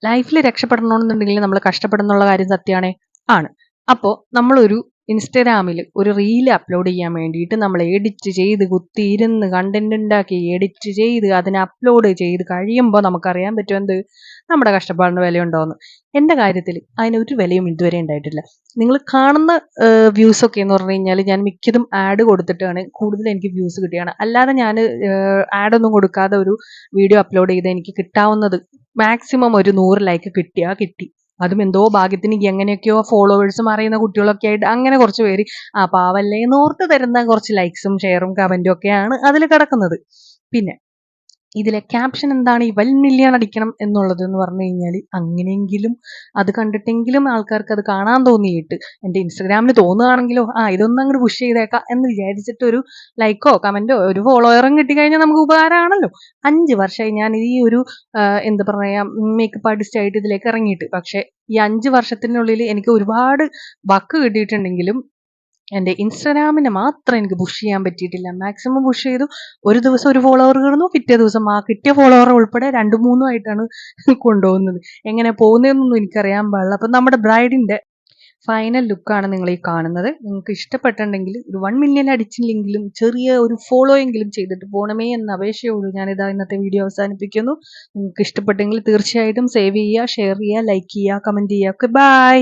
ലൈഫിൽ രക്ഷപ്പെടണമെന്നുണ്ടെങ്കിൽ നമ്മൾ കഷ്ടപ്പെടുന്നുള്ള കാര്യം സത്യമാണേ ആണ്. അപ്പോൾ നമ്മളൊരു ഇൻസ്റ്റഗ്രാമിൽ ഒരു റീൽ അപ്ലോഡ് ചെയ്യാൻ വേണ്ടിയിട്ട് നമ്മൾ എഡിറ്റ് ചെയ്ത് കുത്തിയിരുന്ന് കണ്ടന്റ് ഉണ്ടാക്കി എഡിറ്റ് ചെയ്ത് അതിനെ അപ്ലോഡ് ചെയ്ത് കഴിയുമ്പോൾ നമുക്കറിയാൻ പറ്റും എന്ത് നമ്മുടെ കഷ്ടപ്പാടിന് വിലയുണ്ടോയെന്ന്. എൻ്റെ കാര്യത്തിൽ അതിനൊരു വിലയും ഇതുവരെ ഉണ്ടായിട്ടില്ല. നിങ്ങൾ കാണുന്ന വ്യൂസ് ഒക്കെ എന്ന് പറഞ്ഞു കഴിഞ്ഞാൽ ഞാൻ മിക്കതും ആഡ് കൊടുത്തിട്ടാണ് കൂടുതൽ എനിക്ക് വ്യൂസ് കിട്ടിയാണ്. അല്ലാതെ ഞാൻ ആഡൊന്നും കൊടുക്കാതെ ഒരു വീഡിയോ അപ്ലോഡ് ചെയ്ത് എനിക്ക് കിട്ടാവുന്നത് മാക്സിമം ഒരു 100 ലൈക്ക് കിട്ടിയാൽ കിട്ടി. അതും എന്തോ ഭാഗ്യത്തിന് എങ്ങനെയൊക്കെയോ ഫോളോവേഴ്സും അറിയുന്ന കുട്ടികളൊക്കെ ആയിട്ട് അങ്ങനെ കുറച്ച് പേര് പാവല്ലേ എന്നോർത്ത് തരുന്ന കുറച്ച് ലൈക്സും ഷെയറും കമന്റും ഒക്കെയാണ് അതിൽ കിടക്കുന്നത്. പിന്നെ ഇതിലെ ക്യാപ്ഷൻ എന്താണ് ഈ 1 മില്യൺ അടിക്കണം എന്നുള്ളത് എന്ന് പറഞ്ഞു കഴിഞ്ഞാൽ അങ്ങനെയെങ്കിലും അത് കണ്ടിട്ടെങ്കിലും ആൾക്കാർക്ക് അത് കാണാൻ തോന്നിയിട്ട് എൻ്റെ ഇൻസ്റ്റഗ്രാമിൽ തോന്നുകയാണെങ്കിലോ ഇതൊന്നും അങ്ങോട്ട് പുഷ് ചെയ്തേക്കാം എന്ന് വിചാരിച്ചിട്ട് ഒരു ലൈക്കോ കമന്റോ ഒരു ഫോളോവറും കിട്ടിക്കഴിഞ്ഞാൽ നമുക്ക് ഉപകാരമാണല്ലോ. 5 വർഷമായി ഞാൻ ഈ ഒരു എന്താ പറയാ മേക്കപ്പ് ആർട്ടിസ്റ്റ് ആയിട്ട് ഇതിലേക്ക് ഇറങ്ങിയിട്ട്. പക്ഷെ ഈ 5 വർഷത്തിനുള്ളിൽ എനിക്ക് ഒരുപാട് വർക്ക് കിട്ടിയിട്ടുണ്ടെങ്കിലും എൻ്റെ ഇൻസ്റ്റഗ്രാമിനെ മാത്രം എനിക്ക് പുഷ് ചെയ്യാൻ പറ്റിയിട്ടില്ല. മാക്സിമം പുഷ് ചെയ്തു. ഒരു ദിവസം ഒരു ഫോളോവർ കിടന്നു, പിറ്റേ ദിവസം ആ കിട്ടിയ ഫോളോവർ ഉൾപ്പെടെ 2-3 ആയിട്ടാണ് കൊണ്ടുപോകുന്നത്. എങ്ങനെ പോകുന്നതെന്നൊന്നും എനിക്കറിയാൻ പാടില്ല. അപ്പം നമ്മുടെ ബ്രൈഡിൻ്റെ ഫൈനൽ ലുക്കാണ് നിങ്ങൾ ഈ കാണുന്നത്. നിങ്ങൾക്ക് ഇഷ്ടപ്പെട്ടിട്ടുണ്ടെങ്കിൽ ഒരു 1 മില്യൺ അടിച്ചില്ലെങ്കിലും ചെറിയ ഒരു ഫോളോ എങ്കിലും ചെയ്തിട്ട് പോകണമേ എന്ന അപേക്ഷയോട് ഞാനിതാ ഇന്നത്തെ വീഡിയോ അവസാനിപ്പിക്കുന്നു. നിങ്ങൾക്ക് ഇഷ്ടപ്പെട്ടെങ്കിൽ തീർച്ചയായിട്ടും സേവ് ചെയ്യുക, ഷെയർ ചെയ്യുക, ലൈക്ക് ചെയ്യുക, കമൻറ്റ് ചെയ്യുക. Okay, by.